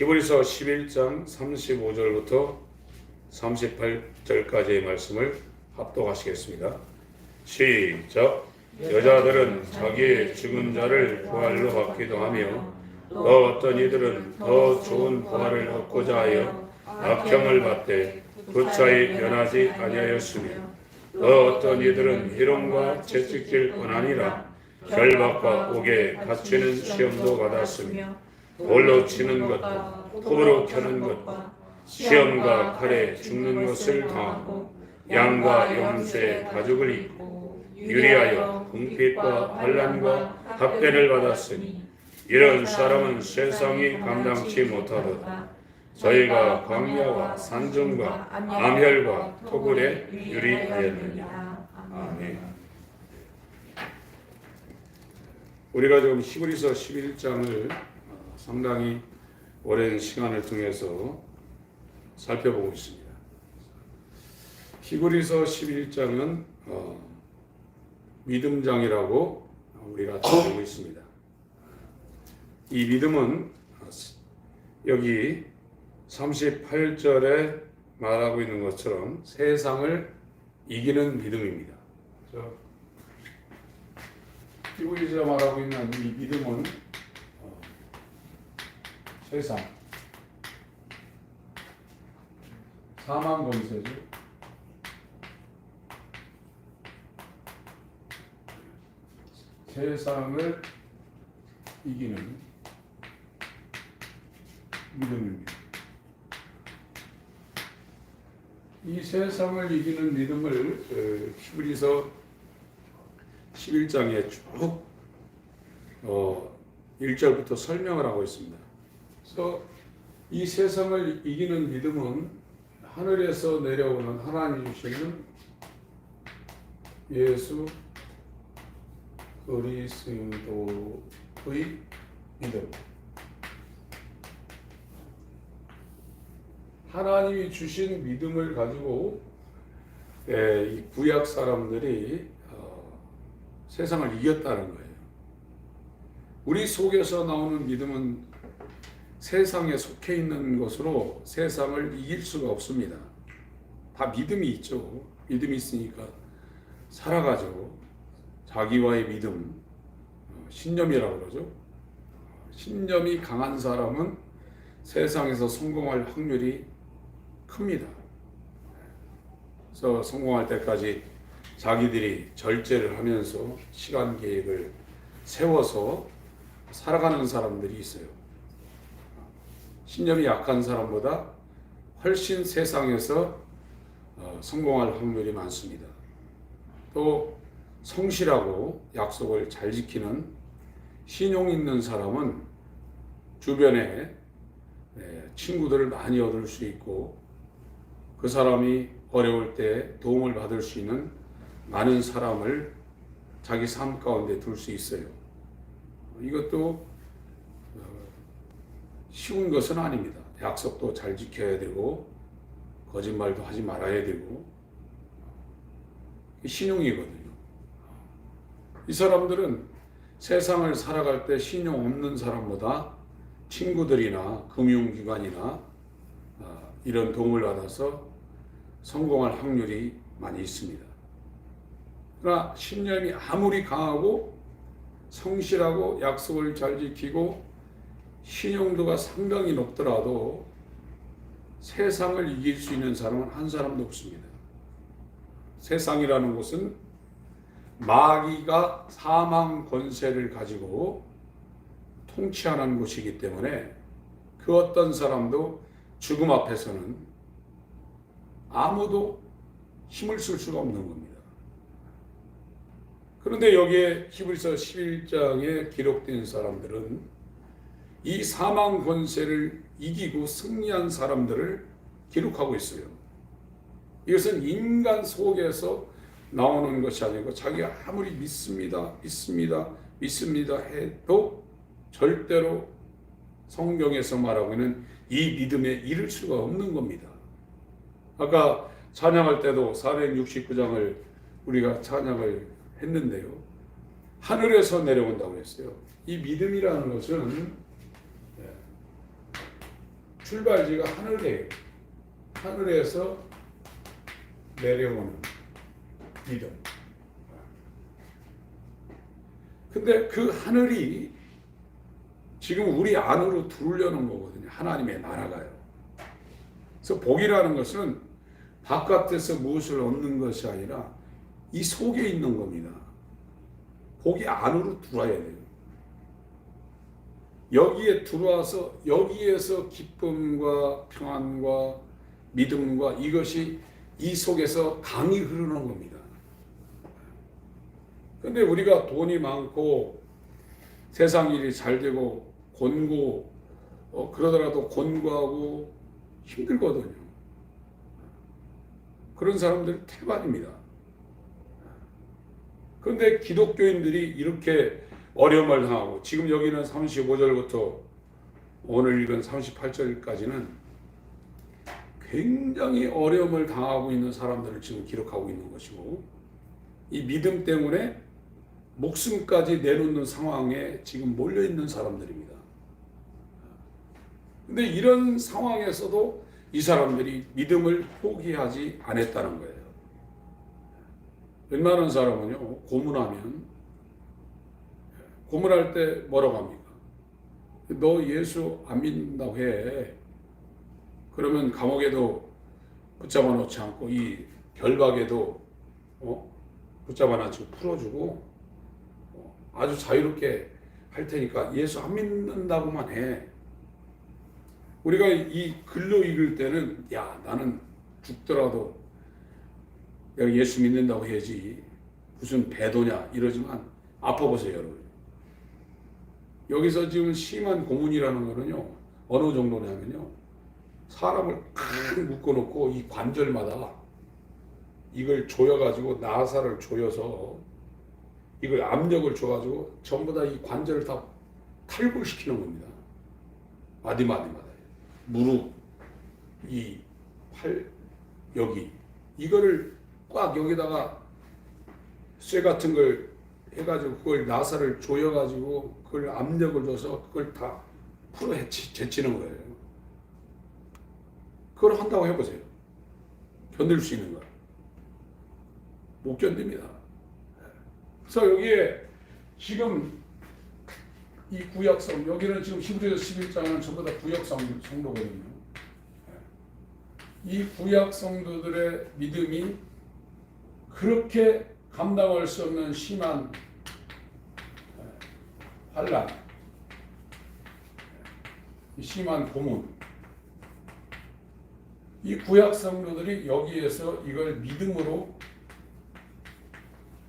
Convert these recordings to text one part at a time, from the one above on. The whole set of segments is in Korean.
히브리서 11장 35절부터 38절까지의 말씀을 합독하시겠습니다. 시작. 여자들은 자기의 죽은 자를 부활로 받기도 하며 또 어떤 이들은 더 좋은 부활을 얻고자 하여 악형을 받되 부차히 변하지 아니하였으며 또 어떤 이들은 희롱과 채찍질 뿐 아니라 결박과 옥에 갇히는 시험도 받았으며 돌로 치는 것과 톱으로 켜는 것과 시험과 칼에 죽는 것을 당하고 양과 염소의 가죽을 입고 유리하여 궁핍과 환난과 학대를 받았으니 이런 사람은 세상이 감당치 못하도다. 저희가 광야와 산중과 암혈과 토굴에 유리하였느냐. 아멘. 우리가 지금 히브리서 11장을 상당히 오랜 시간을 통해서 살펴보고 있습니다. 히브리서 11장은 믿음장이라고 우리가 알고 있습니다. 이 믿음은 여기 38절에 말하고 있는 것처럼 세상을 이기는 믿음입니다. 히브리서 말하고 있는 이 믿음은 세상, 사망 권세죠. 세상을 이기는 믿음입니다. 이 세상을 이기는 믿음을 히브리서 11장에 쭉 1절부터 설명을 하고 있습니다. 그래서 이 세상을 이기는 믿음은 하늘에서 내려오는 하나님 주시는 예수 그리스도의 믿음. 하나님이 주신 믿음을 가지고 이 구약 사람들이 세상을 이겼다는 거예요. 우리 속에서 나오는 믿음은 세상에 속해 있는 것으로 세상을 이길 수가 없습니다. 다 믿음이 있죠. 믿음이 있으니까 살아가죠. 자기와의 믿음, 신념이라고 그러죠. 신념이 강한 사람은 세상에서 성공할 확률이 큽니다. 그래서 성공할 때까지 자기들이 절제를 하면서 시간 계획을 세워서 살아가는 사람들이 있어요. 신념이 약한 사람보다 훨씬 세상에서 성공할 확률이 많습니다. 또 성실하고 약속을 잘 지키는 신용 있는 사람은 주변에 친구들을 많이 얻을 수 있고 그 사람이 어려울 때 도움을 받을 수 있는 많은 사람을 자기 삶 가운데 둘 수 있어요. 이것도 쉬운 것은 아닙니다. 약속도 잘 지켜야 되고 거짓말도 하지 말아야 되고 신용이거든요. 이 사람들은 세상을 살아갈 때 신용 없는 사람보다 친구들이나 금융기관이나 이런 도움을 받아서 성공할 확률이 많이 있습니다. 그러나 신념이 아무리 강하고 성실하고 약속을 잘 지키고 신용도가 상당히 높더라도 세상을 이길 수 있는 사람은 한 사람도 없습니다. 세상이라는 것은 마귀가 사망 권세를 가지고 통치하는 곳이기 때문에 그 어떤 사람도 죽음 앞에서는 아무도 힘을 쓸 수가 없는 겁니다. 그런데 여기에 히브리서 11장에 기록된 사람들은 이 사망 권세를 이기고 승리한 사람들을 기록하고 있어요. 이것은 인간 속에서 나오는 것이 아니고 자기가 아무리 믿습니다 해도 절대로 성경에서 말하고 있는 이 믿음에 이를 수가 없는 겁니다. 아까 찬양할 때도 469장을 우리가 찬양을 했는데요. 하늘에서 내려온다고 했어요. 이 믿음이라는 것은 출발지가 하늘이에요. 하늘에서 내려오는 믿음. 근데 그 하늘이 지금 우리 안으로 들어오려는 거거든요. 하나님의 나라가요. 그래서 복이라는 것은 바깥에서 무엇을 얻는 것이 아니라 이 속에 있는 겁니다. 복이 안으로 들어와야 돼요. 여기에 들어와서 여기에서 기쁨과 평안과 믿음과 이것이 이 속에서 강이 흐르는 겁니다. 근데 우리가 돈이 많고 세상 일이 잘 되고 그러더라도 곤고하고 힘들거든요. 그런 사람들 태반입니다. 그런데 기독교인들이 이렇게 어려움을 당하고 지금 여기는 35절부터 오늘 읽은 38절까지는 굉장히 어려움을 당하고 있는 사람들을 지금 기록하고 있는 것이고 이 믿음 때문에 목숨까지 내놓는 상황에 지금 몰려있는 사람들입니다. 근데 이런 상황에서도 이 사람들이 믿음을 포기하지 않았다는 거예요. 웬만한 사람은요, 고문할 때 뭐라고 합니까? 너 예수 안 믿는다고 해. 그러면 감옥에도 붙잡아 놓지 않고 이 결박에도 붙잡아 놔주고 풀어주고 아주 자유롭게 할 테니까 예수 안 믿는다고만 해. 우리가 이 글로 읽을 때는 야 나는 죽더라도 내가 예수 믿는다고 해야지 무슨 배도냐 이러지만 아파보세요 여러분. 여기서 지금 심한 고문이라는 거는요 어느 정도냐면요 사람을 탁 묶어놓고 이 관절마다 이걸 조여가지고 나사를 조여서 이걸 압력을 줘가지고 전부 다 이 관절을 다 탈골시키는 겁니다. 마디마디마다 무릎, 이 팔, 여기 이거를 꽉 여기다가 쇠 같은 걸 해가지고 그걸 나사를 조여가지고 그걸 압력을 줘서 그걸 다 풀어 제치는 거예요. 그걸 한다고 해보세요. 견딜 수 있는 거. 못 견딥니다. 그래서 여기에 지금 이 구약성, 여기는 지금 히브리서 11장은 전부 다 구약 성도거든요. 이 구약 성도들의 믿음이 그렇게 감당할 수 없는 심한 환난, 심한 고문, 이 구약 성도들이 여기에서 이걸 믿음으로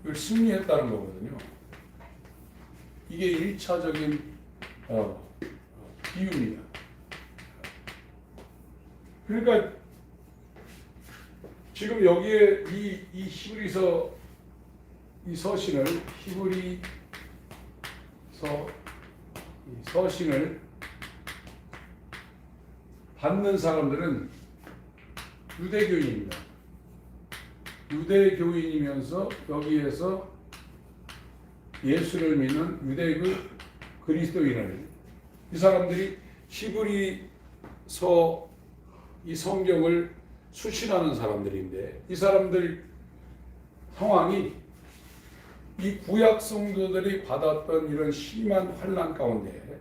이걸 승리했다는 거거든요. 이게 1차적인 비유입니다. 그러니까 지금 여기에 이 히브리서 이 서신을 서신을 받는 사람들은 유대교인입니다. 유대교인이면서 여기에서 예수를 믿는 유대교 그리스도인을 이 사람들이 히브리서 이 성경을 수신하는 사람들인데 이 사람들 상황이 이 구약 성도들이 받았던 이런 심한 환난 가운데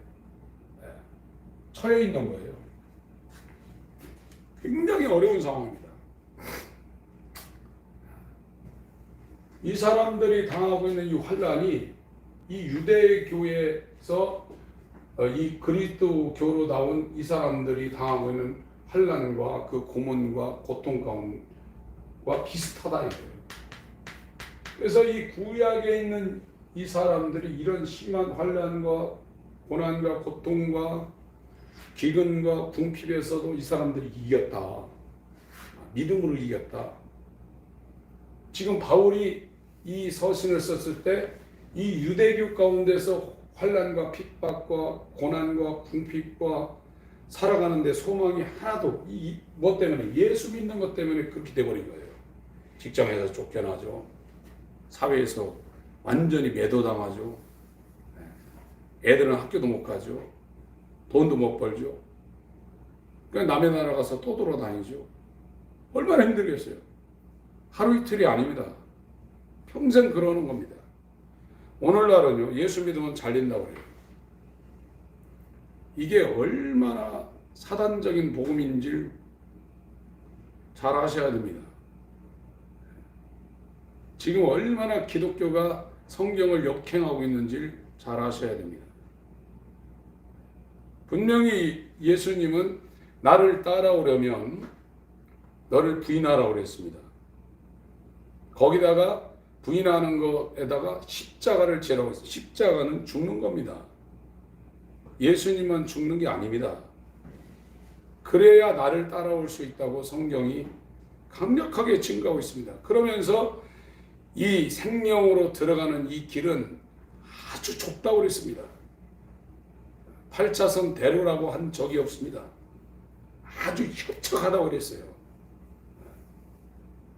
처해 있는 거예요. 굉장히 어려운 상황입니다. 이 사람들이 당하고 있는 이 환난이 이 유대교에서 이 그리스도교로 나온 이 사람들이 당하고 있는 환난과 그 고문과 고통 가운데와 비슷하다 이거예요. 그래서 이 구약에 있는 이 사람들이 이런 심한 환난과 고난과 고통과 기근과 궁핍에서도 이 사람들이 이겼다. 믿음으로 이겼다. 지금 바울이 이 서신을 썼을 때 이 유대교 가운데서 환난과 핍박과 고난과 궁핍과 살아가는데 소망이 하나도 뭐 때문에 예수 믿는 것 때문에 그렇게 돼버린 거예요. 직장에서 쫓겨나죠. 사회에서 완전히 매도당하죠. 애들은 학교도 못 가죠. 돈도 못 벌죠. 그러니까 남의 나라 가서 또 돌아다니죠. 얼마나 힘들겠어요. 하루 이틀이 아닙니다. 평생 그러는 겁니다. 오늘날은요, 예수 믿으면 잘린다고 그래요. 이게 얼마나 사단적인 복음인지를 잘 아셔야 됩니다. 지금 얼마나 기독교가 성경을 역행하고 있는지를 잘 아셔야 됩니다. 분명히 예수님은 나를 따라오려면 너를 부인하라고 그랬습니다. 거기다가 부인하는 것에다가 십자가를 지라고 했어요. 십자가는 죽는 겁니다. 예수님은 죽는 게 아닙니다. 그래야 나를 따라올 수 있다고 성경이 강력하게 증거하고 있습니다. 그러면서 이 생명으로 들어가는 이 길은 아주 좁다고 그랬습니다. 8차선 대로라고 한 적이 없습니다. 아주 협착하다고 그랬어요.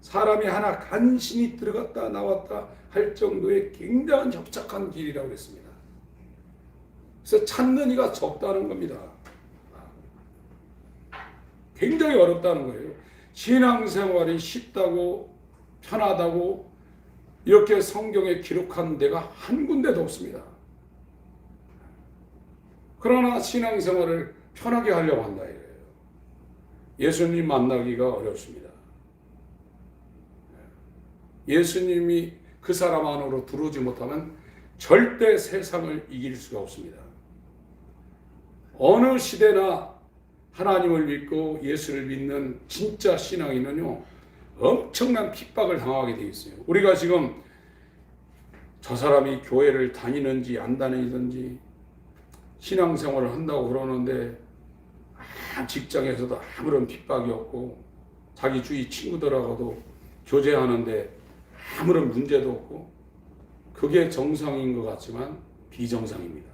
사람이 하나 간신히 들어갔다 나왔다 할 정도의 굉장한 협착한 길이라고 그랬습니다. 그래서 찾는 이가 적다는 겁니다. 굉장히 어렵다는 거예요. 신앙생활이 쉽다고 편하다고 이렇게 성경에 기록한 데가 한 군데도 없습니다. 그러나 신앙생활을 편하게 하려고 한다 이거예요. 예수님 만나기가 어렵습니다. 예수님이 그 사람 안으로 들어오지 못하면 절대 세상을 이길 수가 없습니다. 어느 시대나 하나님을 믿고 예수를 믿는 진짜 신앙인은요, 엄청난 핍박을 당하게 되어 있어요. 우리가 지금 저 사람이 교회를 다니는지 안 다니든지 신앙생활을 한다고 그러는데 직장에서도 아무런 핍박이 없고 자기 주위 친구들하고도 교제하는데 아무런 문제도 없고 그게 정상인 것 같지만 비정상입니다.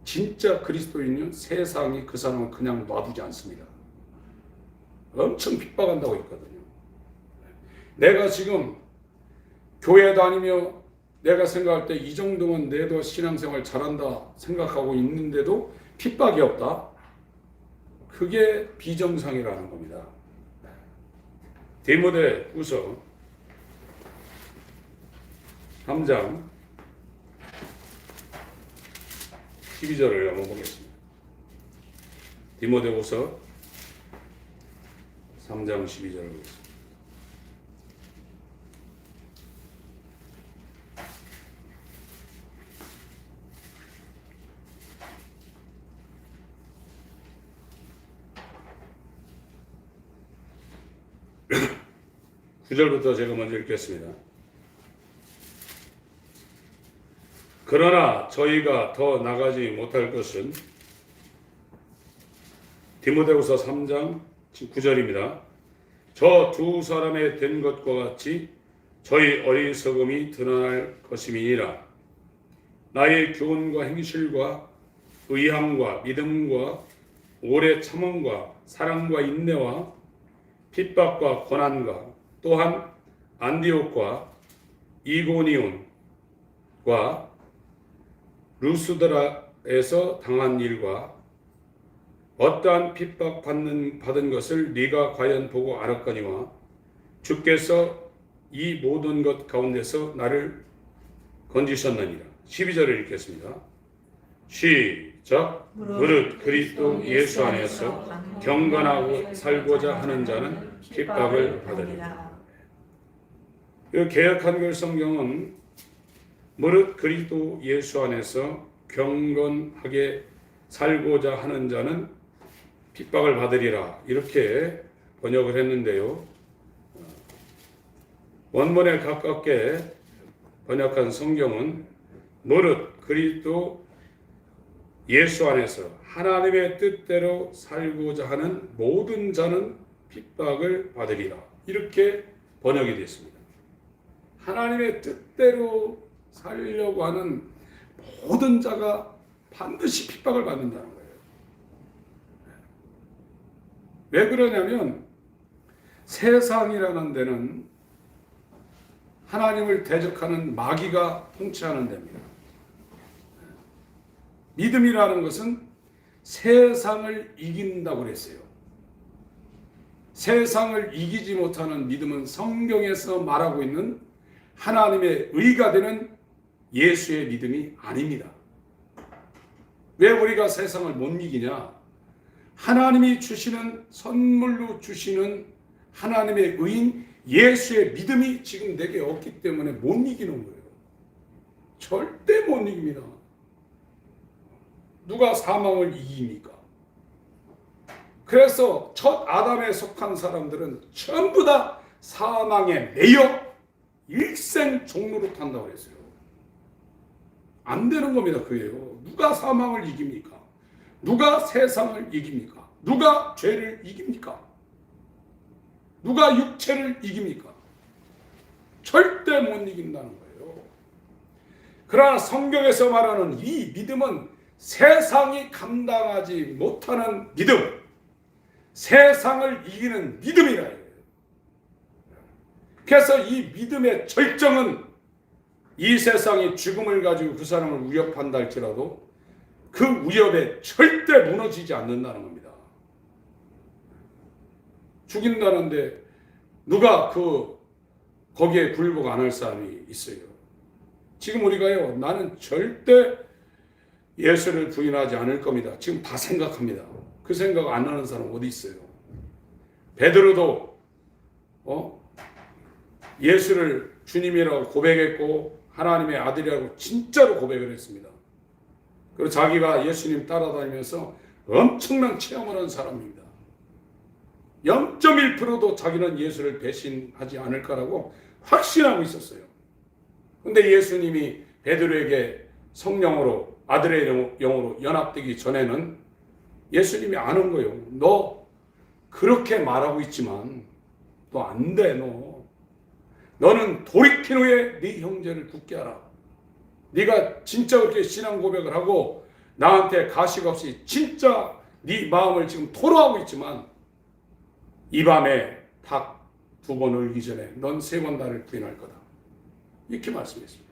진짜 그리스도인은 세상이 그 사람을 그냥 놔두지 않습니다. 엄청 핍박한다고 했거든요. 내가 지금 교회 다니며 내가 생각할 때 이 정도면 내도 신앙생활 잘한다 생각하고 있는데도 핍박이 없다. 그게 비정상이라는 겁니다. 디모데후서 3장 12절을 한번 보겠습니다. 디모데후서 3장 12절을 보겠습니다. 구절부터 제가 먼저 읽겠습니다. 그러나 저희가 더 나가지 못할 것은 디모데후서 3장 9절입니다. 저 두 사람의 된 것과 같이 저희 어리석음이 드러날 것임이니라. 나의 교훈과 행실과 의함과 믿음과 오래 참음과 사랑과 인내와 핍박과 고난과 또한 안디옥과 이고니온과 루스드라에서 당한 일과 어떠한 핍박 받은 것을 네가 과연 보고 알았거니와 주께서 이 모든 것 가운데서 나를 건지셨느니라. 12절을 읽겠습니다. 시작. 무릇 그리스도 예수 안에서 경건하고 살고자 하는 자는 핍박을 받으리라. 이 개역 한글 성경은 무릇 그리스도 예수 안에서 경건하게 살고자 하는 자는 핍박을 받으리라 이렇게 번역을 했는데요. 원문에 가깝게 번역한 성경은 무릇 그리스도 예수 안에서 하나님의 뜻대로 살고자 하는 모든 자는 핍박을 받으리라 이렇게 번역이 됐습니다. 하나님의 뜻대로 살려고 하는 모든 자가 반드시 핍박을 받는다는 거예요. 왜 그러냐면 세상이라는 데는 하나님을 대적하는 마귀가 통치하는 데입니다. 믿음이라는 것은 세상을 이긴다고 그랬어요. 세상을 이기지 못하는 믿음은 성경에서 말하고 있는 하나님의 의가 되는 예수의 믿음이 아닙니다. 왜 우리가 세상을 못 이기냐? 하나님이 주시는 선물로 주시는 하나님의 의인 예수의 믿음이 지금 내게 없기 때문에 못 이기는 거예요. 절대 못 이깁니다. 누가 사망을 이깁니까? 그래서 첫 아담에 속한 사람들은 전부 다 사망에 매여 일생 종로로 탄다고 했어요. 안 되는 겁니다. 그게요. 누가 사망을 이깁니까? 누가 세상을 이깁니까? 누가 죄를 이깁니까? 누가 육체를 이깁니까? 절대 못 이긴다는 거예요. 그러나 성경에서 말하는 이 믿음은 세상이 감당하지 못하는 믿음, 세상을 이기는 믿음이라 해요. 그래서 이 믿음의 절정은 이 세상이 죽음을 가지고 그 사람을 위협한다 할지라도 그 위협에 절대 무너지지 않는다는 겁니다. 죽인다는데 누가 거기에 굴복 안 할 사람이 있어요. 지금 우리가요, 나는 절대 예수를 부인하지 않을 겁니다. 지금 다 생각합니다. 그 생각 안 하는 사람 어디 있어요? 베드로도 예수를 주님이라고 고백했고 하나님의 아들이라고 진짜로 고백을 했습니다. 그리고 자기가 예수님 따라다니면서 엄청난 체험을 한 사람입니다. 0.1%도 자기는 예수를 배신하지 않을 거라고 확신하고 있었어요. 근데 예수님이 베드로에게 성령으로 아들의 영으로 연합되기 전에는 예수님이 아는 거예요. 너 그렇게 말하고 있지만 너 안 돼. 너는 돌이킨 후에 네 형제를 굳게 하라. 네가 진짜 그렇게 신앙 고백을 하고 나한테 가식 없이 진짜 네 마음을 지금 토로하고 있지만 이 밤에 닭 2번 울기 전에 넌 3번 나를 부인할 거다. 이렇게 말씀했습니다.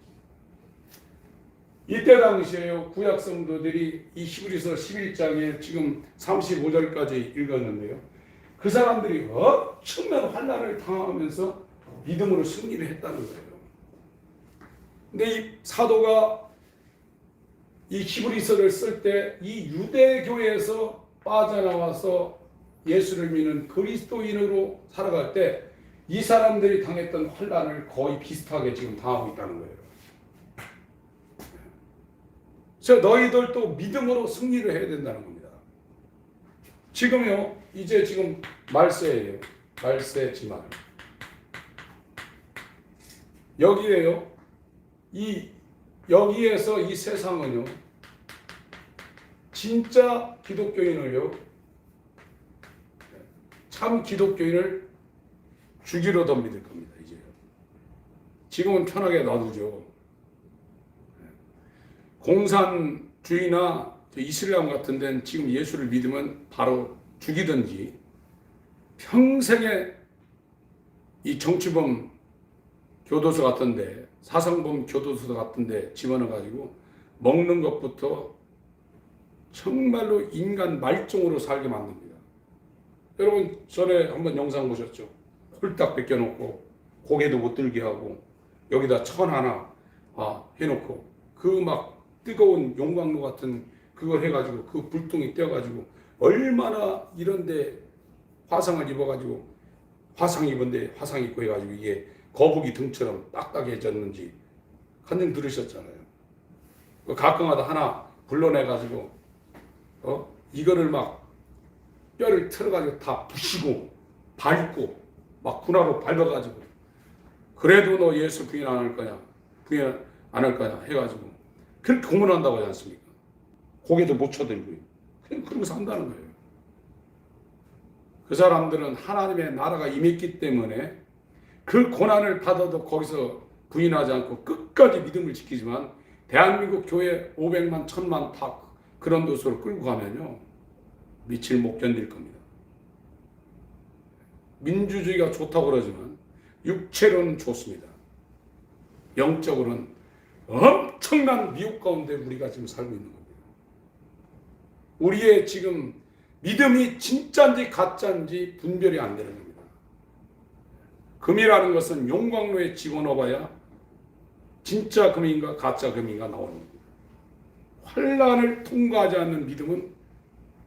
이때 당시에요, 구약 성도들이 이 히브리서 11장에 지금 35절까지 읽었는데요. 그 사람들이 엄청난 환난을 당하면서 믿음으로 승리를 했다는 거예요. 근데 이 사도가 이 히브리서를 쓸 때 이 유대교에서 빠져나와서 예수를 믿는 그리스도인으로 살아갈 때 이 사람들이 당했던 환난을 거의 비슷하게 지금 당하고 있다는 거예요. 그래서 너희들도 믿음으로 승리를 해야 된다는 겁니다. 지금요, 이제 지금 말세예요. 말세 지말. 여기에요. 여기에서 이 세상은요, 진짜 기독교인을요, 참 기독교인을 죽이러 덤비들 겁니다. 이제요. 지금은 편하게 놔두죠. 공산주의나 이슬람 같은 데는 지금 예수를 믿으면 바로 죽이든지 평생에 이 정치범 교도소 같은데, 사상범 교도소 같은데 집어넣어가지고 먹는 것부터 정말로 인간 말종으로 살게 만듭니다. 여러분 전에 한번 영상 보셨죠? 홀딱 벗겨놓고 고개도 못 들게 하고 여기다 천 하나 해놓고 그 막 뜨거운 용광로 같은 그걸 해가지고 그 불똥이 떼어가지고 얼마나 이런데 화상을 입어가지고 화상 입은데 화상 입고 해가지고 이게 거북이 등처럼 딱딱해졌는지 한번 들으셨잖아요. 가끔가다 하나 불러내가지고 이거를 막 뼈를 틀어가지고 다 부시고 밟고 막 군화로 밟아가지고 그래도 너 예수 부인 안 할 거냐, 부인 안 할 거냐 해가지고 그렇게 고문한다고 하지 않습니까? 고개도 못 쳐들고요. 그냥 그러고 산다는 거예요. 그 사람들은 하나님의 나라가 임했기 때문에 그 고난을 받아도 거기서 부인하지 않고 끝까지 믿음을 지키지만 대한민국 교회 500만, 1000만 다 그런 도서를 끌고 가면요, 밑을 못 견딜 겁니다. 민주주의가 좋다고 그러지만 육체로는 좋습니다. 영적으로는 엄청난 미혹 가운데 우리가 지금 살고 있는 겁니다. 우리의 지금 믿음이 진짜인지 가짜인지 분별이 안 되는 겁니다. 금이라는 것은 용광로에 집어넣어봐야 진짜 금인가 가짜 금인가 나오는 겁니다. 환난을 통과하지 않는 믿음은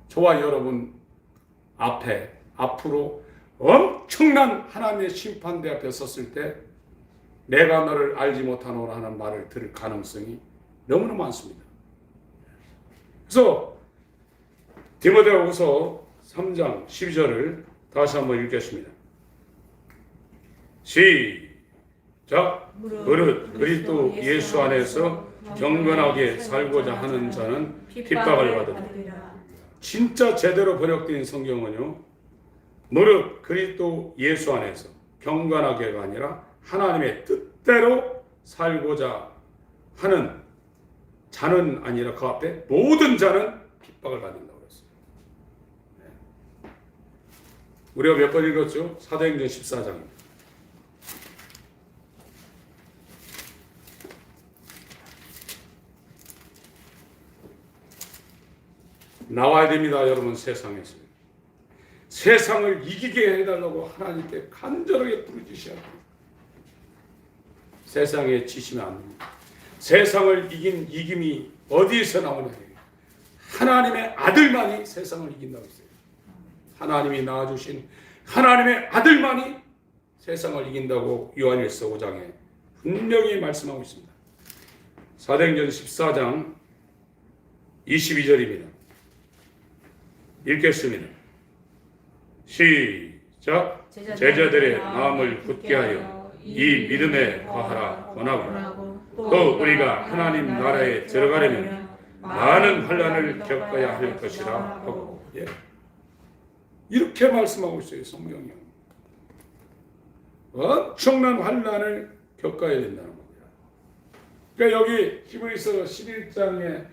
저와 여러분 앞으로 엄청난 하나님의 심판대 앞에 섰을 때 내가 너를 알지 못하노라 하는 말을 들을 가능성이 너무나 많습니다. 그래서 디모데후서 3장 12절을 다시 한번 읽겠습니다. 시작. 무릇 그리스도 예수 안에서 경건하게 살고자 하는 자는 핍박을 받으리라. 진짜 제대로 번역된 성경은요, 무릇 그리스도 예수 안에서 경건하게가 아니라 하나님의 뜻대로 살고자 하는 자는 아니라 그 앞에 모든 자는 핍박을 받는다고 그랬어요. 우리가 몇 번 읽었죠? 사도행전 14장입니다. 나와야 됩니다, 여러분. 세상에서 세상을 이기게 해달라고 하나님께 간절하게 부르짖으셔야 됩니다. 세상에 지시면 안 됩니다. 세상을 이긴 이김이 어디에서 나오냐? 하나님의 아들만이 세상을 이긴다고 했어요. 하나님이 낳아주신 하나님의 아들만이 세상을 이긴다고 요한일서 5장에 분명히 말씀하고 있습니다. 사도행전 14장 22절입니다. 읽겠습니다. 시작. 제자들의 마음을 굳게 하여 이 믿음에 거하라 권하고 또 우리가 하나님 나라에 들어가려면 많은 환난을 겪어야 할 것이라 하고, 예. 이렇게 말씀하고 있어요, 성경이. 엄청난 환난을 겪어야 된다는 겁니다. 그러니까 여기 히브리서 11장에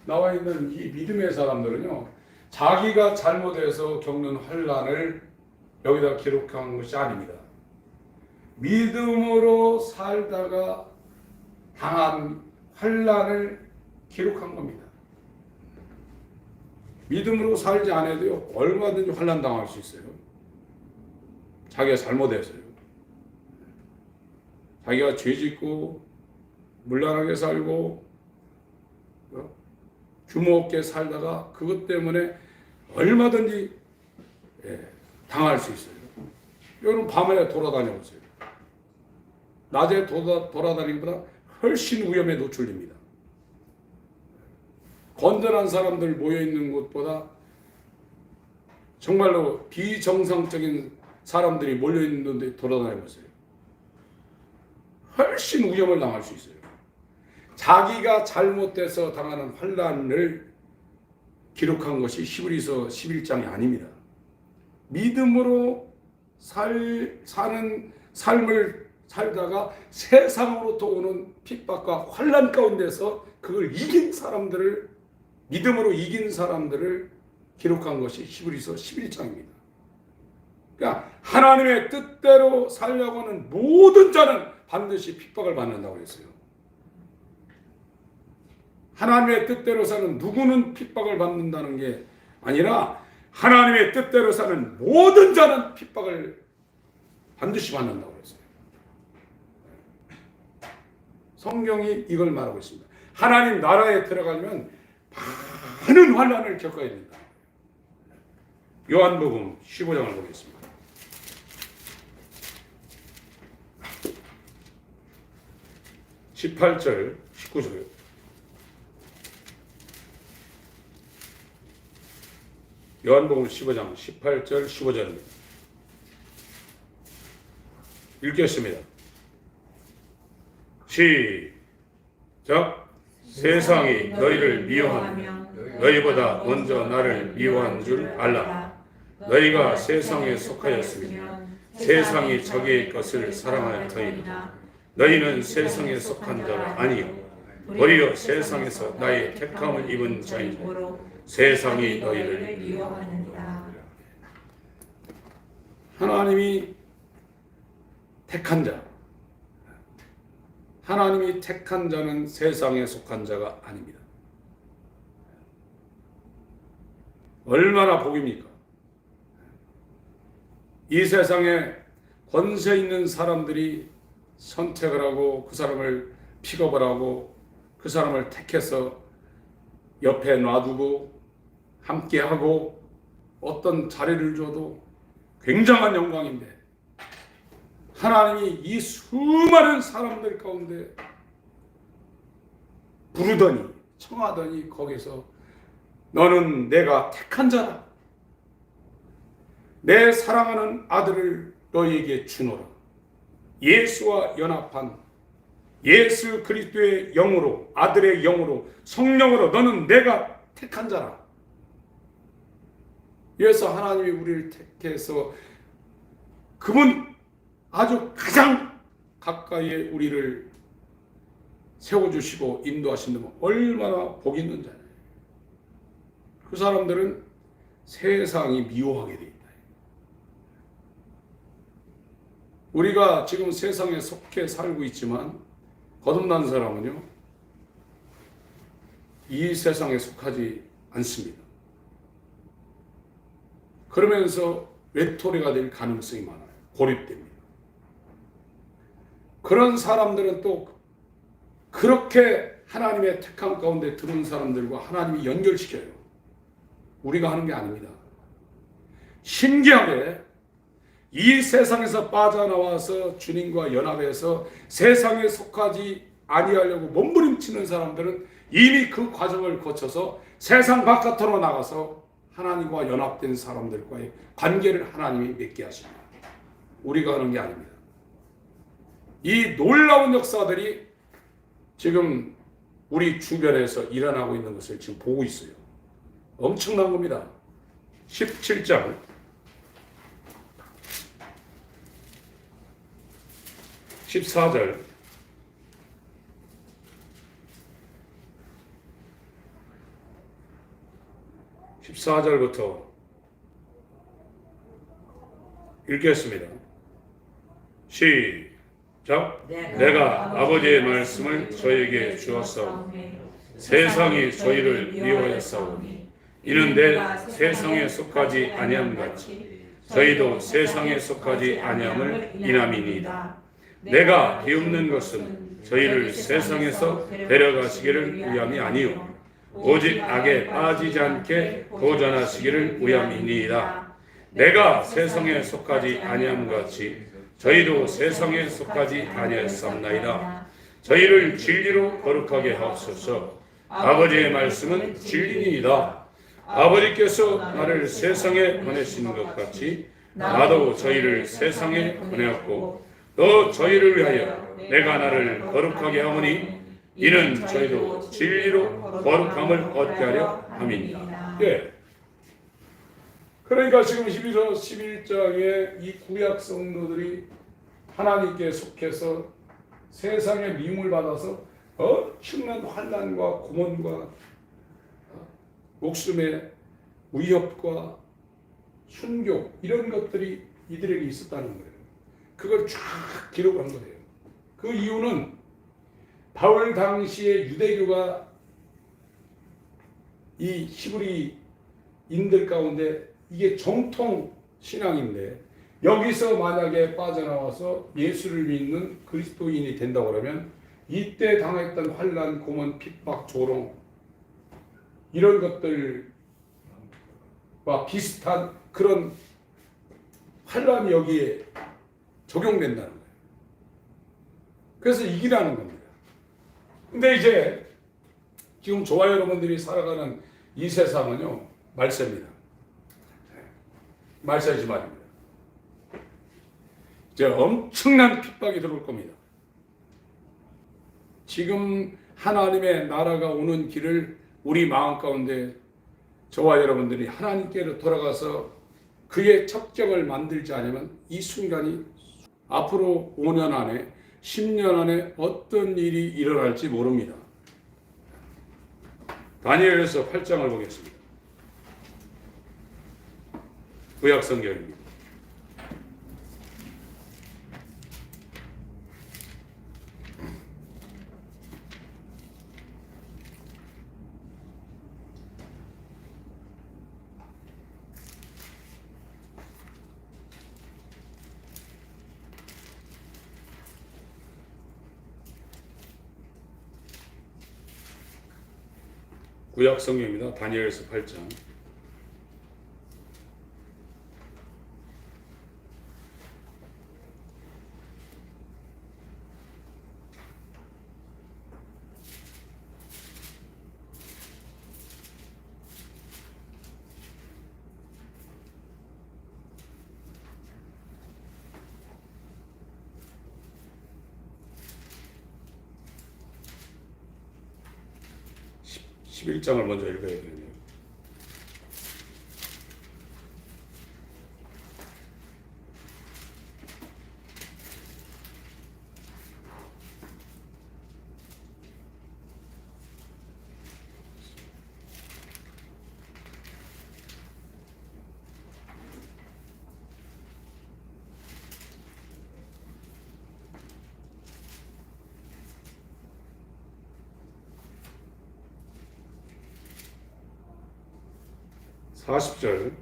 나와 있는 이 믿음의 사람들은요, 자기가 잘못해서 겪는 환난을 여기다 기록한 것이 아닙니다. 믿음으로 살다가 당한 환난을 기록한 겁니다. 믿음으로 살지 않아도요, 얼마든지 환난 당할 수 있어요. 자기가 잘못해서요. 자기가 죄짓고 문란하게 살고 규모 없게 살다가 그것 때문에 얼마든지 당할 수 있어요. 여러분 밤에 돌아다녀 보세요. 낮에 돌아다니기보다 훨씬 위험에 노출됩니다. 건전한 사람들 모여있는 곳보다 정말로 비정상적인 사람들이 몰려있는 데 돌아다녀 보세요. 훨씬 위험을 당할 수 있어요. 자기가 잘못돼서 당하는 환난을 기록한 것이 히브리서 11장이 아닙니다. 믿음으로 사는 삶을 살다가 세상으로부터 오는 핍박과 환난 가운데서 그걸 이긴 사람들을, 믿음으로 이긴 사람들을 기록한 것이 히브리서 11장입니다. 그러니까 하나님의 뜻대로 살려고 하는 모든 자는 반드시 핍박을 받는다고 했어요. 하나님의 뜻대로 사는 누구는 핍박을 받는다는 게 아니라 하나님의 뜻대로 사는 모든 자는 핍박을 반드시 받는다고 했어요. 성경이 이걸 말하고 있습니다. 하나님 나라에 들어가려면 많은 환난을 겪어야 된다. 요한복음 15장을 보겠습니다. (18절) (19절) 요한복음 15장 18절 15절입니다. 읽겠습니다. 시작. 세상이 너희를 미워하며 너희보다 먼저 나를 미워한 줄 알라. 너희가 세상에 속하였으면 세상이 자기의 것을 사랑할 터이다. 너희는 세상에 속한 자가 아니요 오히려 세상에서 나의 택함을 입은 자이니 세상이 너희를 미워하느니라. 하나님이 택한 자, 하나님이 택한 자는 세상에 속한 자가 아닙니다. 얼마나 복입니까? 이 세상에 권세 있는 사람들이 선택을 하고 그 사람을 픽업을 하고 그 사람을 택해서 옆에 놔두고 함께하고 어떤 자리를 줘도 굉장한 영광인데 하나님이 이 수많은 사람들 가운데 부르더니 청하더니 거기서 너는 내가 택한 자라. 내 사랑하는 아들을 너에게 주노라. 예수와 연합한 예수 그리스도의 영으로 아들의 영으로 성령으로 너는 내가 택한 자라. 그래서 하나님이 우리를 택해서 그분 아주 가장 가까이에 우리를 세워주시고 인도하신다면 얼마나 복 있는 자예요. 그 사람들은 세상이 미워하게 되어 있다. 우리가 지금 세상에 속해 살고 있지만 거듭난 사람은요 이 세상에 속하지 않습니다. 그러면서 외톨이가 될 가능성이 많아요. 고립됩니다. 그런 사람들은 또 그렇게 하나님의 택함 가운데 들어온 사람들과 하나님이 연결시켜요. 우리가 하는 게 아닙니다. 신기하게 이 세상에서 빠져나와서 주님과 연합해서 세상에 속하지 아니하려고 몸부림치는 사람들은 이미 그 과정을 거쳐서 세상 바깥으로 나가서 하나님과 연합된 사람들과의 관계를 하나님이 맺게 하십니다. 우리가 하는 게 아닙니다. 이 놀라운 역사들이 지금 우리 주변에서 일어나고 있는 것을 지금 보고 있어요. 엄청난 겁니다. 17장 14절 14절부터 읽겠습니다. 시작. 내가 아버지의 말씀을 저에게 주었사오니 세상이 저희를 미워하였사오니 이는 내 세상에 속하지 아니함 같이 저희도 세상에 속하지 아니함을 인함이니이다. 내가 비웃는 것은 저희를 세상에서 데려가시기를 위함이 아니요 오직 악에 빠지지 않게 도전하시기를 위함이니이다. 내가 세상에 속하지 아니함 같이 저희도 세상에 속하지 아니하였사옵나이다. 저희를 진리로 거룩하게 하옵소서. 아버지의 말씀은 진리니이다. 아버지께서 나를 세상에 보내신 것 같이 나도 저희를 세상에 보내었고 또 저희를 위하여 내가 나를 거룩하게 하오니 이는 저희도 진리로 거룩함을 얻게 하려 함이니라. 예. 그러니까 지금 11장에 이 구약 성도들이 하나님께 속해서 세상의 미움을 받아서 엄청난 환난과 고문과 목숨의 위협과 순교 이런 것들이 이들에게 있었다는 거예요. 그걸 쫙 기록한 거예요. 그 이유는 바울 당시에 유대교가 이 히브리인들 가운데 이게 정통 신앙인데 여기서 만약에 빠져나와서 예수를 믿는 그리스도인이 된다고 그러면 이때 당했던 환난, 고문, 핍박, 조롱 이런 것들과 비슷한 그런 환난이 여기에 적용된다는 거예요. 그래서 이기라는 겁니다. 근데 이제 지금 저와 여러분들이 살아가는 이 세상은요 말세입니다. 말세지 말입니다. 이제 엄청난 핍박이 들어올 겁니다. 지금 하나님의 나라가 오는 길을 우리 마음 가운데 저와 여러분들이 하나님께로 돌아가서 그의 첩정을 만들지 않으면 이 순간이 앞으로 5년 안에 10년 안에 어떤 일이 일어날지 모릅니다. 다니엘서 8장을 보겠습니다. 구약 성경입니다. 구약 성경입니다. 다니엘서 8장. 십 11장을 먼저 읽어야 되겠네요. (40절)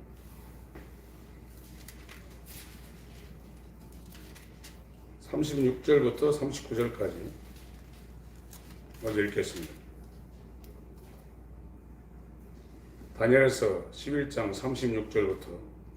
36절부터 39절까지 먼저 읽겠습니다. 다니엘서 11장 36절부터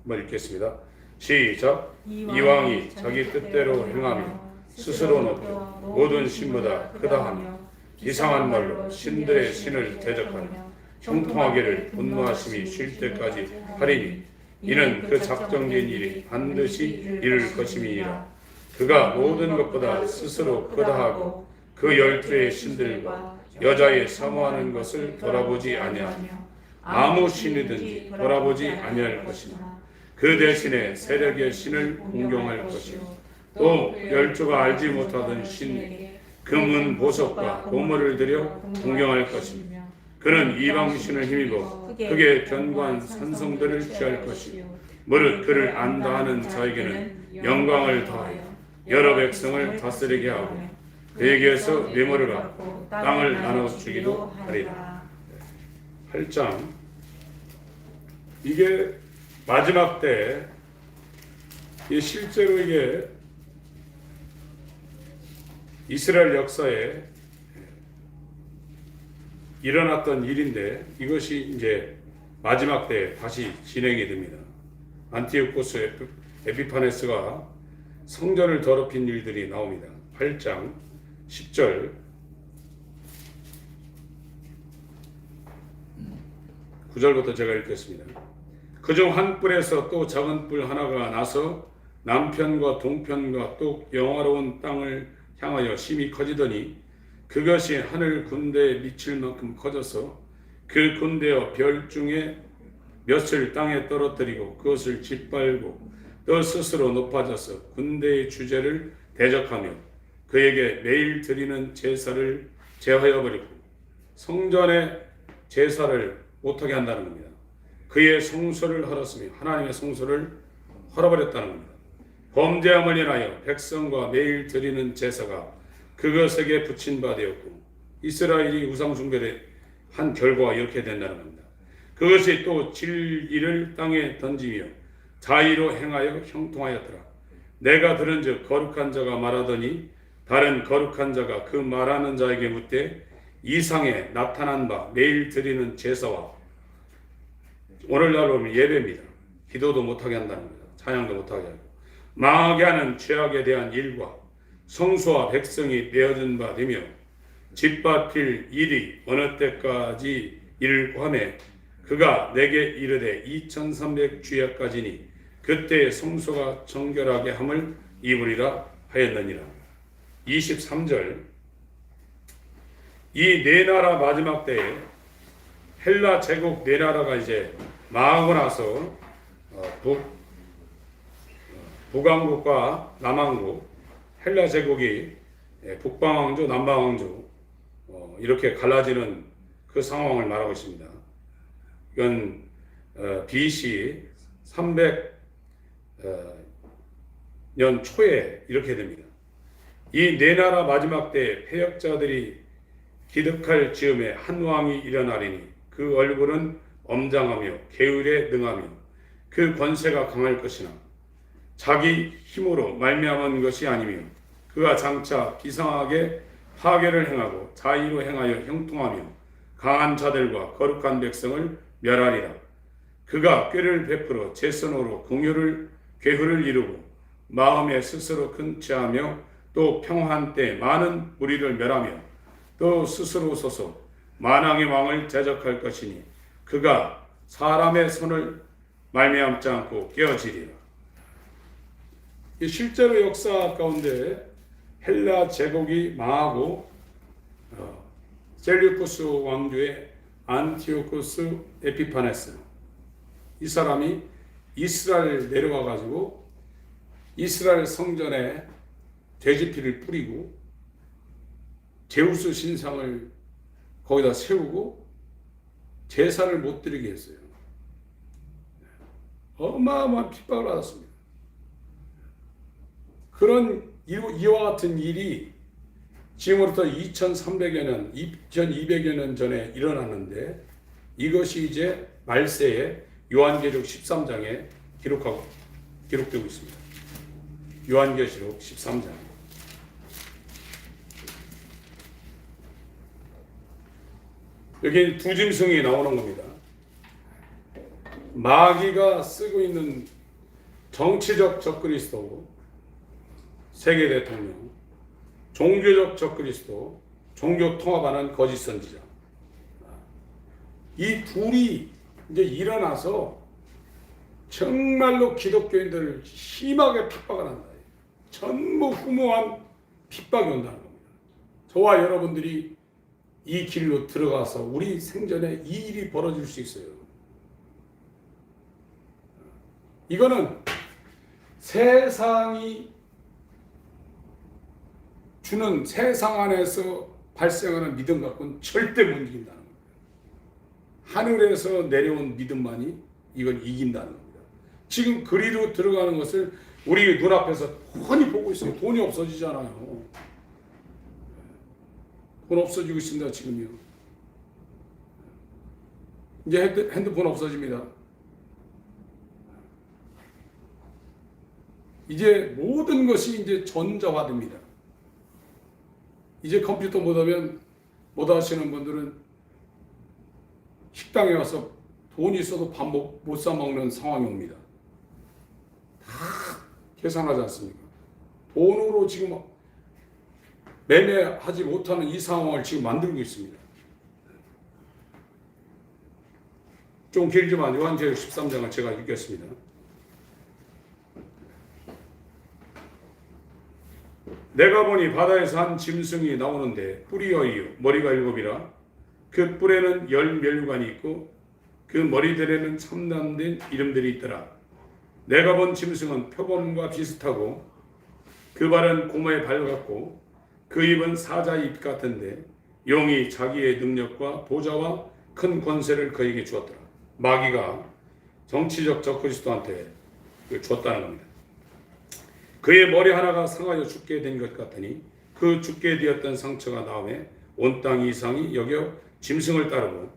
한번 읽겠습니다. 시작. 이왕이 자기 뜻대로 행하며 스스로 높여 모든 신보다 크다 하며 이상한 말로 신들의 신을 대적하며 형통하기를 분노하심이 쉴 때까지 하리니 이는 그 작정된 일이 반드시 이룰 것임이니라. 그가 모든 것보다 스스로 크다 하고 그 12의 신들과 여자의 사모하는 것을 돌아보지 아니하며 아무 신이든지 돌아보지 아니할 것이나 그 대신에 세력의 신을 공경할 것이요 또 열조가 알지 못하던 신 금은 보석과 고물을 들여 공경할 것이며 그는 이방신을 힘입어 크게 견고한 산성들을 취할 것이요 무릇 그를 안다 하는 자에게는 영광을 더하여 여러 백성을 다스리게 하고 그에게서 뇌물을 받고 땅을 나눠주기도 하리라. 8장. 이게 마지막 때 실제로 이게 이스라엘 역사에 일어났던 일인데 이것이 이제 마지막 때 다시 진행이 됩니다. 안티오코스 에피파네스가 성전을 더럽힌 일들이 나옵니다. 8장 10절 9절부터 제가 읽겠습니다. 그중 한 뿔에서 또 작은 뿔 하나가 나서 남편과 동편과 또 영화로운 땅을 향하여 심히 커지더니 그것이 하늘 군대에 미칠 만큼 커져서 그 군대와 별 중에 몇을 땅에 떨어뜨리고 그것을 짓밟고 또 스스로 높아져서 군대의 주제를 대적하며 그에게 매일 드리는 제사를 제하여 버리고 성전의 제사를 못하게 한다는 겁니다. 그의 성소를 헐었으며 하나님의 성소를 헐어버렸다는 겁니다. 범죄함을 인하여 백성과 매일 드리는 제사가 그것에게 붙인 바 되었고 이스라엘이 우상 숭배를 한 결과가 이렇게 된다는 겁니다. 그것이 또 진리를 땅에 던지며 자의로 행하여 형통하였더라. 내가 들은즉 거룩한 자가 말하더니 다른 거룩한 자가 그 말하는 자에게 묻되 이상에 나타난 바 매일 드리는 제사와 오늘날 보면 예배입니다. 기도도 못하게 한다는 겁니다. 찬양도 못하게 하고 망하게 하는 죄악에 대한 일과 성소와 백성이 내어진 바 되며 짓밟힐 일이 어느 때까지 이를고 하매 그가 내게 이르되 2300주야까지니 그때 성소가 정결하게 함을 입으리라 하였느니라. 23절. 이 네 나라 마지막 때에 헬라 제국 네 나라가 이제 망하고 나서 북왕국과 남왕국, 헬라 제국이 북방왕조, 남방왕조 이렇게 갈라지는 그 상황을 말하고 있습니다. 이건 BC 300년 초에 이렇게 됩니다. 이 네 나라 마지막 때 패역자들이 기득할 즈음에 한 왕이 일어나리니 그 얼굴은 엄장하며 게을에 능하며 그 권세가 강할 것이나 자기 힘으로 말미암은 것이 아니며 그가 장차 비상하게 파괴를 행하고 자의로 행하여 형통하며 강한 자들과 거룩한 백성을 멸하리라. 그가 꾀를 베풀어 제 손으로 괴후를 이루고 마음에 스스로 근처하며 또 평화한 때 많은 무리를 멸하며 또 스스로 서서 만왕의 왕을 대적할 것이니 그가 사람의 손을 말미암지 않고 깨어지리라. 실제로 역사 가운데 헬라 제국이 망하고 셀류쿠스 왕조의 안티오코스 에피파네스, 이 사람이 이스라엘 내려와 가지고 이스라엘 성전에 돼지피를 뿌리고 제우스 신상을 거기다 세우고 제사를 못 드리게 했어요. 어마어마한 핍박을 받았습니다. 그런 이와 같은 일이 지금으로부터 2300여 년, 2200여 년 전에 일어났는데 이것이 이제 말세에 요한계시록 13장에 기록되고 있습니다. 요한계시록 13장. 여기 두 짐승이 나오는 겁니다. 마귀가 쓰고 있는 정치적 적그리스도, 세계 대통령, 종교적 적그리스도, 종교 통합하는 거짓 선지자. 이 둘이 이제 일어나서 정말로 기독교인들을 심하게 핍박을 한다. 전무후무한 핍박이 온다는 겁니다. 저와 여러분들이 이 길로 들어가서 우리 생전에 이 일이 벌어질 수 있어요. 이거는 세상이 주는 세상 안에서 발생하는 믿음 갖고는 절대 못 이긴다는 겁니다. 하늘에서 내려온 믿음만이 이걸 이긴다는 겁니다. 지금 그리로 들어가는 것을 우리 눈앞에서 훤히 보고 있어요. 돈이 없어지잖아요. 돈 없어지고 있습니다. 지금요. 이제 핸드폰 없어집니다. 이제 모든 것이 이제 전자화됩니다. 이제 컴퓨터 못 하시는 분들은 식당에 와서 돈이 있어도 밥 못 사 먹는 상황이 옵니다. 다 계산하지 않습니까? 돈으로 지금 매매하지 못하는 이 상황을 지금 만들고 있습니다. 좀 길지만 요한계시록 13장을 제가 읽겠습니다. 내가 보니 바다에서 한 짐승이 나오는데 뿔이 여이요 머리가 7이라 그 뿔에는 10면류관이 있고 그 머리들에는 참남된 이름들이 있더라. 내가 본 짐승은 표범과 비슷하고 그 발은 고모의 발 같고 그 입은 사자의 입 같은데 용이 자기의 능력과 보좌와 큰 권세를 그에게 주었더라. 마귀가 정치적 적그리스도한테 줬다는 겁니다. 그의 머리 하나가 상하여 죽게 된 것 같으니 그 죽게 되었던 상처가 나오매 온 땅 이상이 여겨 짐승을 따르고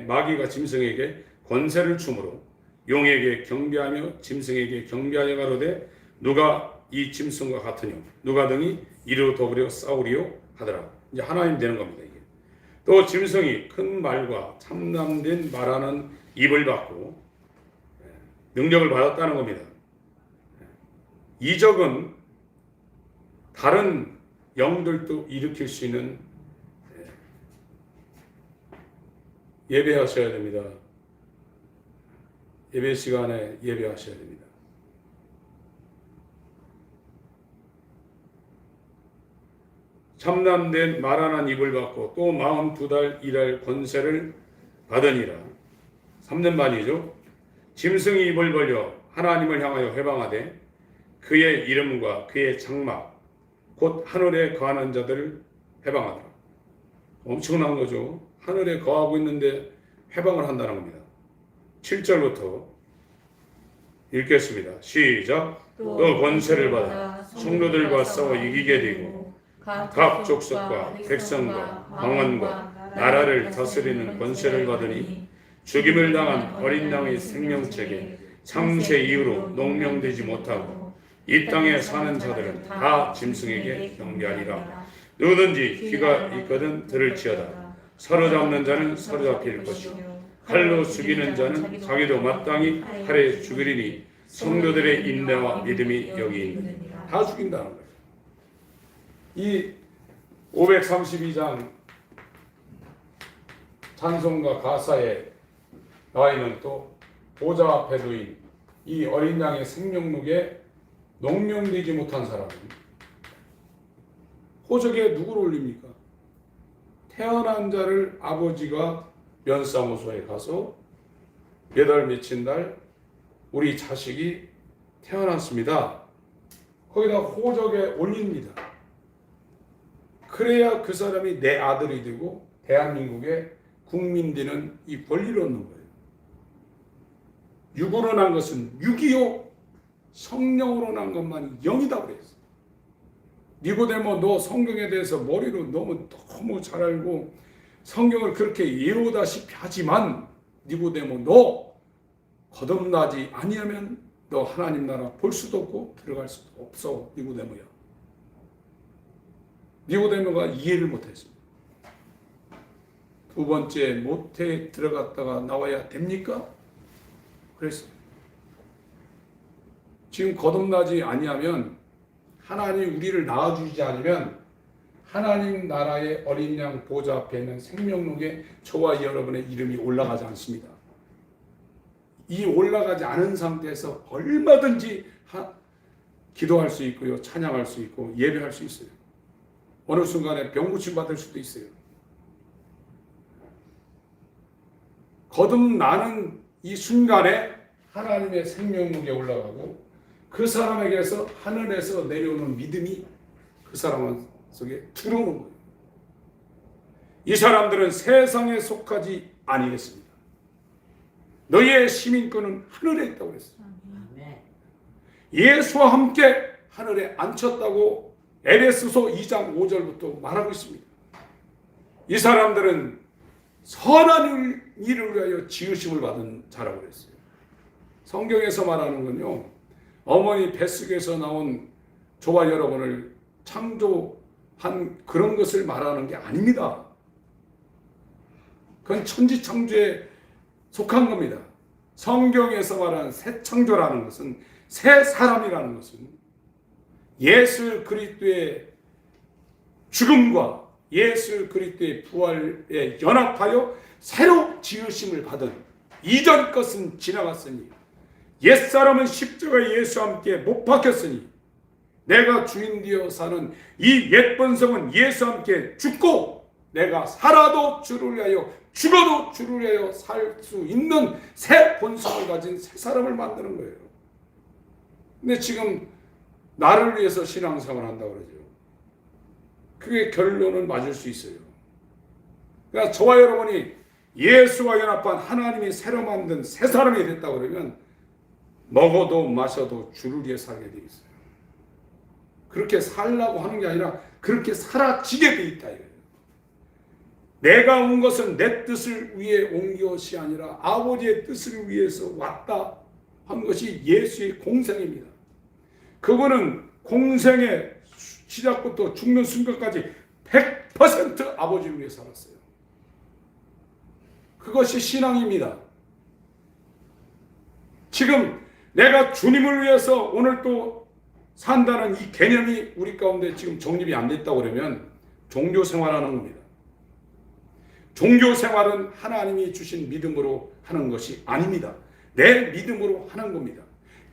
마귀가 짐승에게 권세를 주므로 용에게 경배하며 짐승에게 경배하여 가로되 누가 이 짐승과 같으뇨 누가 등이 이로 더그려 싸우리요 하더라. 이제 하나님 되는 겁니다. 이게. 또 짐승이 큰 말과 참남된 말하는 입을 받고 능력을 받았다는 겁니다. 이적은 다른 영들도 일으킬 수 있는 예배하셔야 됩니다. 예배 시간에 예배하셔야 됩니다. 참남된 말하는 입을 받고 또 42달 일할 권세를 받으니라. 3년 만이죠. 짐승이 입을 벌려 하나님을 향하여 회방하되 그의 이름과 그의 장막 곧 하늘에 거하는 자들을 회방하더라. 엄청난 거죠. 하늘에 거하고 있는데 회방을 한다는 겁니다. 7절부터 읽겠습니다. 시작. 또 권세를 받아 성도들과 싸워 이기게 되고 각 족속과 백성과 방언과 나라를 다스리는 권세를 받으니 죽임을 당한 어린 양의 생명책에 창세 이후로 농명되지 못하고 이 땅에 사는 자들은 다 짐승에게 경배하리라. 누구든지 귀가 있거든 들을지어다. 사로잡는 자는 사로잡힐 것이요 칼로 죽이는 자는 자기도 마땅히 칼에 죽이리니 성도들의 인내와 믿음이 여기 있느니라. 다 죽인다는 거예요. 이 532장 찬송가 가사에 나와 있는 또 보좌 앞에 두인 이 어린 양의 생명록에 농명되지 못한 사람은 호적에 누구를 올립니까? 태어난 자를 아버지가 면사무소에 가서 몇 월 며칠 날 우리 자식이 태어났습니다. 거기다 호적에 올립니다. 그래야 그 사람이 내 아들이 되고 대한민국의 국민 되는 이 권리를 얻는 거예요. 육으로 난 것은 육이요, 성령으로 난 것만 영이다 그랬어요. 니고데모, 너 성경에 대해서 머리로 너무 잘 알고 성경을 그렇게 외우다시피 하지만 니고데모, 너 거듭나지 아니하면 너 하나님 나라 볼 수도 없고 들어갈 수도 없어. 니고데모야. 니고데모가 이해를 못했습니다. 두 번째, 모태에 들어갔다가 나와야 됩니까? 그랬어요. 지금 거듭나지 아니하면, 하나님 우리를 낳아주지 않으면 하나님 나라의 어린 양 보좌 앞에 있는 생명록에 저와 여러분의 이름이 올라가지 않습니다. 이 올라가지 않은 상태에서 얼마든지 기도할 수 있고요, 찬양할 수 있고 예배할 수 있어요. 어느 순간에 병 고침 받을 수도 있어요. 거듭나는 이 순간에 하나님의 생명록에 올라가고 그 사람에게서 하늘에서 내려오는 믿음이 그 사람 속에 들어오는 거예요. 이 사람들은 세상에 속하지 아니겠습니다. 너희의 시민권은 하늘에 있다고 그랬어요. 예수와 함께 하늘에 앉혔다고 에베소서 2장 5절부터 말하고 있습니다. 이 사람들은 선한 일을 위하여 지으심을 받은 자라고 그랬어요. 성경에서 말하는 건요, 어머니 뱃속에서 나온 저와 여러분을 창조한 그런 것을 말하는 게 아닙니다. 그건 천지창조에 속한 겁니다. 성경에서 말하는 새 창조라는 것은, 새 사람이라는 것은 예수 그리스도의 죽음과 예수 그리스도의 부활에 연합하여 새로 지으심을 받은, 이전 것은 지나갔으니 옛사람은 십자가에 예수와 함께 못 박혔으니 내가 주인 되어 사는 이 옛 본성은 예수와 함께 죽고 내가 살아도 주를 위하여 죽어도 주를 위하여 살 수 있는 새 본성을 가진 새 사람을 만드는 거예요. 근데 지금 나를 위해서 신앙생활을 한다고 그러죠. 그게 결론은 맞을 수 있어요. 그러니까 저와 여러분이 예수와 연합한 하나님이 새로 만든 새 사람이 됐다고 그러면 먹어도 마셔도 주를 위해 살게 돼 있어요. 그렇게 살라고 하는 게 아니라 그렇게 살아지게 돼 있다 이거예요. 내가 온 것은 내 뜻을 위해 온 것이 아니라 아버지의 뜻을 위해서 왔다 한 것이 예수의 공생입니다. 그분은 공생의 시작부터 죽는 순간까지 100% 아버지를 위해 살았어요. 그것이 신앙입니다. 지금 내가 주님을 위해서 오늘 또 산다는 이 개념이 우리 가운데 지금 정립이 안 됐다고 그러면 종교 생활하는 겁니다. 종교 생활은 하나님이 주신 믿음으로 하는 것이 아닙니다. 내 믿음으로 하는 겁니다.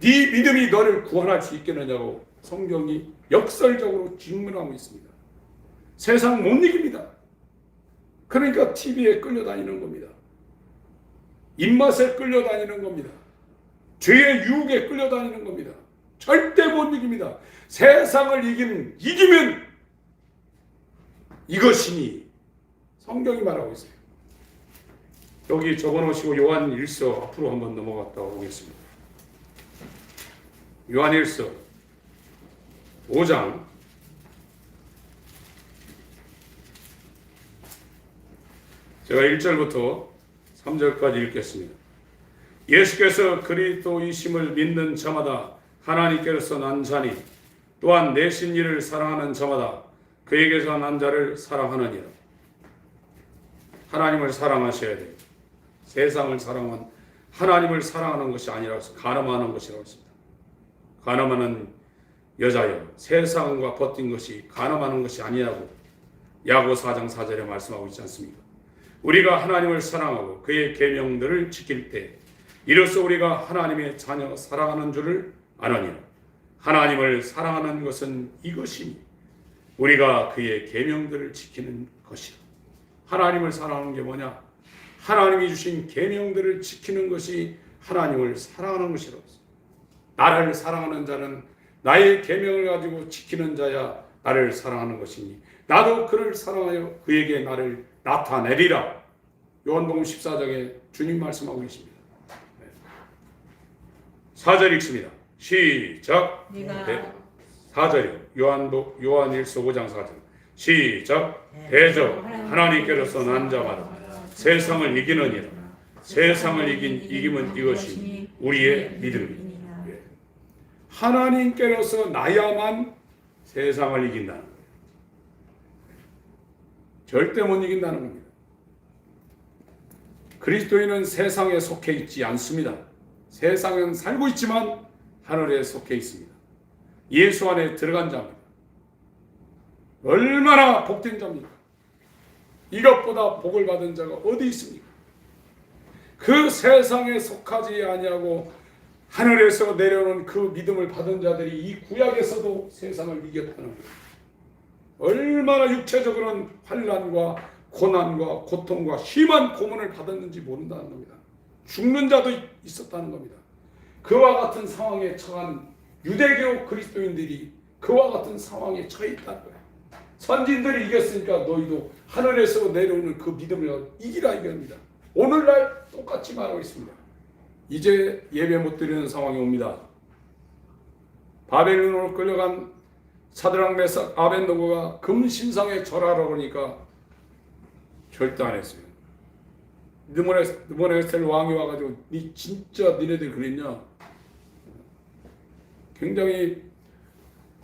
네 믿음이 너를 구원할 수 있겠느냐고 성경이 역설적으로 질문하고 있습니다. 세상 못 이깁니다. 그러니까 TV에 끌려다니는 겁니다. 입맛에 끌려다니는 겁니다. 죄의 유혹에 끌려다니는 겁니다. 절대 못 이깁니다. 세상을 이기면 이것이니 성경이 말하고 있어요. 여기 적어놓으시고 요한 1서 앞으로 한번 넘어갔다 오겠습니다. 요한 1서 5장 제가 1절부터 3절까지 읽겠습니다. 예수께서 그리스도이심을 믿는 자마다 하나님께로서 난 자니 또한 내신 이를 사랑하는 자마다 그에게서 난 자를 사랑하느니라. 하나님을 사랑하셔야 돼요. 세상을 사랑한 하나님을 사랑하는 것이 아니라 간음하는 것이라고 했습니다. 간음하는 여자여, 세상과 버틴 것이 간음하는 것이 아니라고 야고 4장 4절에 말씀하고 있지 않습니까? 우리가 하나님을 사랑하고 그의 계명들을 지킬 때 이로써 우리가 하나님의 자녀 사랑하는 줄을 아느니라. 하나님을 사랑하는 것은 이것이니 우리가 그의 계명들을 지키는 것이라. 하나님을 사랑하는 게 뭐냐? 하나님이 주신 계명들을 지키는 것이 하나님을 사랑하는 것이라고 했습니다. 나를 사랑하는 자는 나의 계명을 가지고 지키는 자야 나를 사랑하는 것이니 나도 그를 사랑하여 그에게 나를 나타내리라. 요한복음 14장에 주님 말씀하고 계십니다. 4절 읽습니다. 시작. 4절이요. 요한일서 5장 4절. 시작. 대적 하나님께로서 난 자마다 세상을 이기느니라. 세상을 이김은 이것이 우리의 믿음이다. 하나님께로서 나야만 세상을 이긴다는 거예요. 절대 못 이긴다는 겁니다. 그리스도인은 세상에 속해 있지 않습니다. 세상은 살고 있지만 하늘에 속해 있습니다. 예수 안에 들어간 자입니다. 얼마나 복된 자입니까? 이것보다 복을 받은 자가 어디 있습니까? 그 세상에 속하지 아니하고 하늘에서 내려오는 그 믿음을 받은 자들이 이 구약에서도 세상을 이겼다는 거예요. 얼마나 육체적으로는 환난과 고난과 고통과 심한 고문을 받았는지 모른다는 겁니다. 죽는 자도 있었다는 겁니다. 그와 같은 상황에 처한 유대교 그리스도인들이 그와 같은 상황에 처해 있다는 거예요. 선진들이 이겼으니까 너희도 하늘에서 내려오는 그 믿음을 이기라 이겁니다. 오늘날 똑같이 말하고 있습니다. 이제 예배 못 드리는 상황이 옵니다. 바벨론으로 끌려간 사드락 메삭 아벤노고가 금신상에 절하라고 그러니까 절대 안 했어요. 느부갓네살 왕이 와가지고 진짜 니네들 그랬냐? 굉장히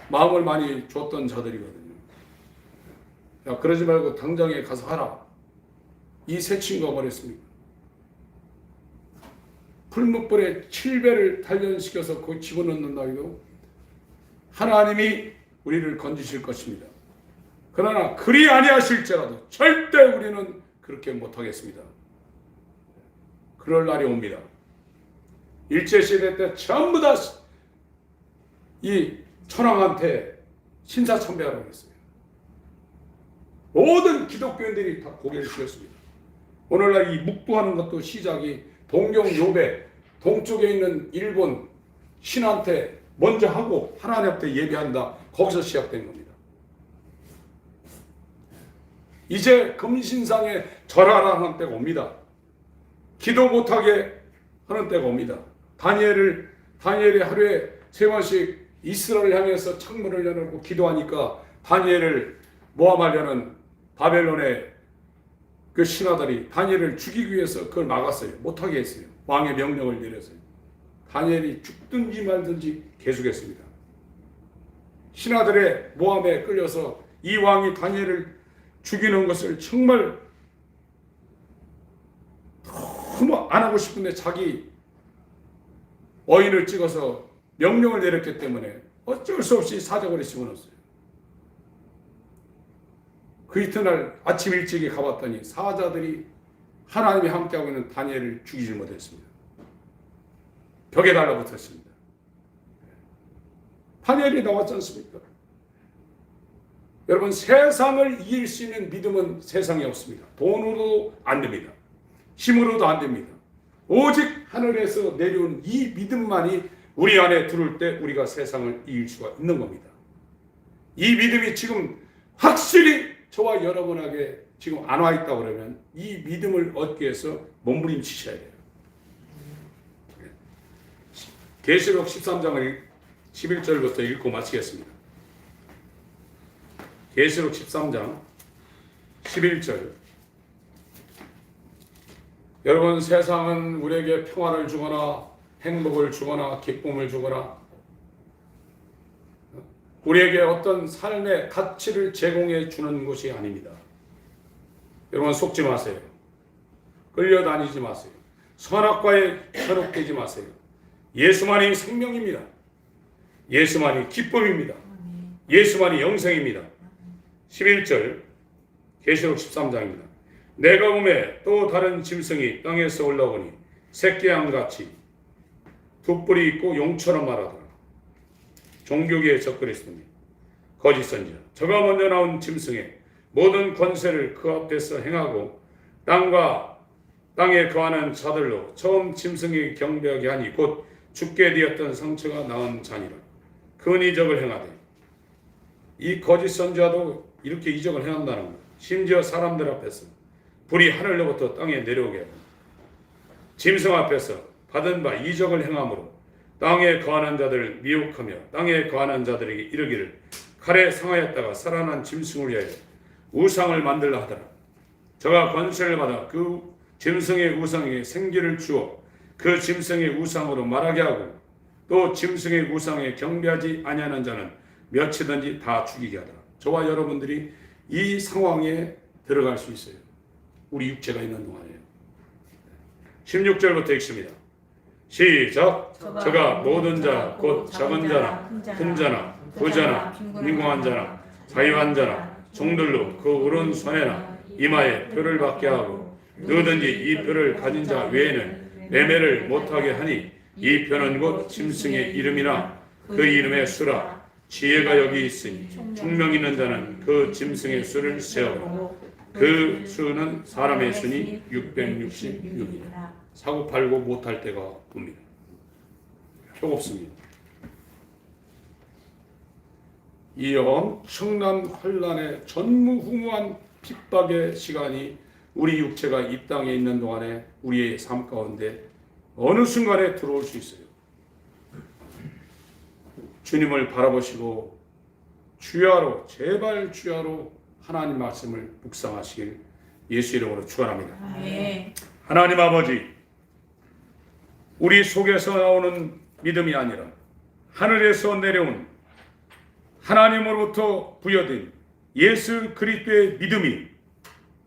마음을 많이 줬던 자들이거든요. 야, 그러지 말고 당장에 가서 하라. 이 새 친구가 뭐랬습니까? 풀무불에 7배를 단련시켜서 그 집어넣는다 해도 하나님이 우리를 건지실 것입니다. 그러나 그리 아니하실지라도 절대 우리는 그렇게 못하겠습니다. 그럴 날이 옵니다. 일제시대 때 전부 다 이 천황한테 신사참배하라고 했어요. 모든 기독교인들이 다 고개를 숙였습니다. 오늘날 이 묵부하는 것도 시작이 동경 요배, 동쪽에 있는 일본 신한테 먼저 하고 하나님 앞에 예배한다. 거기서 시작된 겁니다. 이제 금신상에 절하라 하는 때가 옵니다. 기도 못하게 하는 때가 옵니다. 다니엘이 하루에 3번씩 이스라엘을 향해서 창문을 열어놓고 기도하니까 다니엘을 모함하려는 바벨론의 그 신하들이 다니엘을 죽이기 위해서 그걸 막았어요. 못하게 했어요. 왕의 명령을 내렸어요. 다니엘이 죽든지 말든지 계속했습니다. 신하들의 모함에 끌려서 이 왕이 다니엘을 죽이는 것을 정말 너무 안 하고 싶은데 자기 어인을 찍어서 명령을 내렸기 때문에 어쩔 수 없이 사자굴에 집어넣었어요. 그 이튿날 아침 일찍이 가봤더니 사자들이 하나님이 함께하고 있는 다니엘을 죽이지 못했습니다. 벽에 달라붙었습니다. 다니엘이 나왔지 않습니까? 여러분, 세상을 이길 수 있는 믿음은 세상에 없습니다. 돈으로도 안 됩니다. 힘으로도 안 됩니다. 오직 하늘에서 내려온 이 믿음만이 우리 안에 들어올 때 우리가 세상을 이길 수가 있는 겁니다. 이 믿음이 지금 확실히 저와 여러분에게 지금 안 와 있다 그러면 이 믿음을 얻기 위해서 몸부림치셔야 돼요. 계시록 13장을 11절부터 읽고 마치겠습니다. 계시록 13장 11절. 여러분, 세상은 우리에게 평화를 주거나 행복을 주거나 기쁨을 주거나 우리에게 어떤 삶의 가치를 제공해 주는 것이 아닙니다. 여러분 속지 마세요. 끌려다니지 마세요. 선악과에 현혹되지 마세요. 예수만이 생명입니다. 예수만이 기쁨입니다. 예수만이 영생입니다. 11절 계시록 13장입니다. 내가 보매 또 다른 짐승이 땅에서 올라오니 새끼양같이 두 뿔이 있고 용처럼 말하더라. 종교계에 접근했습니다. 거짓 선지자 저가 먼저 나온 짐승의 모든 권세를 그 앞에서 행하고 땅과 땅에 거하는 자들로 처음 짐승에게 경배하게 하니 곧 죽게 되었던 상처가 나은 자니라. 큰 이적을 행하되 이 거짓 선지자도 이렇게 이적을 행한다는 거예요. 심지어 사람들 앞에서 불이 하늘로부터 땅에 내려오게 하고 짐승 앞에서 받은 바 이적을 행함으로 땅에 거하는 자들을 미혹하며 땅에 거하는 자들에게 이르기를 칼에 상하였다가 살아난 짐승을 위하여 우상을 만들라 하더라. 저가 권세를 받아 그 짐승의 우상에게 생기를 주어 그 짐승의 우상으로 말하게 하고 또 짐승의 우상에 경배하지 아니하는 자는 몇이든지 다 죽이게 하더라. 저와 여러분들이 이 상황에 들어갈 수 있어요. 우리 육체가 있는 동안에요. 16절부터 읽습니다. 시작. 저가 모든 자 곧 작은 자나 큰 자나 부자나 빈궁한 자나 자유한 자나 종들로 그 오른손에나 이마에 표를 받게 하고 누구든지 이 표를 가진 자 외에는 매매를 못하게 하니 이 표는 곧 짐승의 이름이나 그 이름의 수라. 지혜가 여기 있으니 총명 있는 자는 그 짐승의 수를 세어라. 그 수는 사람의 수니 666이라. 사고 팔고 못할 때가 옵니다. 표없습니다. 이 엄청난 환란의 전무후무한 핍박의 시간이 우리 육체가 이 땅에 있는 동안에 우리의 삶 가운데 어느 순간에 들어올 수 있어요. 주님을 바라보시고 주야로 제발 주야로 하나님 말씀을 묵상하시길 예수 이름으로 축원합니다. 하나님 아버지, 우리 속에서 나오는 믿음이 아니라 하늘에서 내려온 하나님으로부터 부여된 예수 그리스도의 믿음이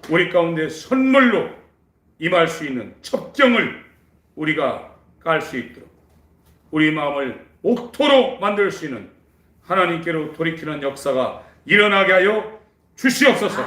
우리 가운데 선물로 임할 수 있는 첩경을 우리가 깔 수 있도록 우리 마음을 옥토로 만들 수 있는 하나님께로 돌이키는 역사가 일어나게 하여 주시옵소서.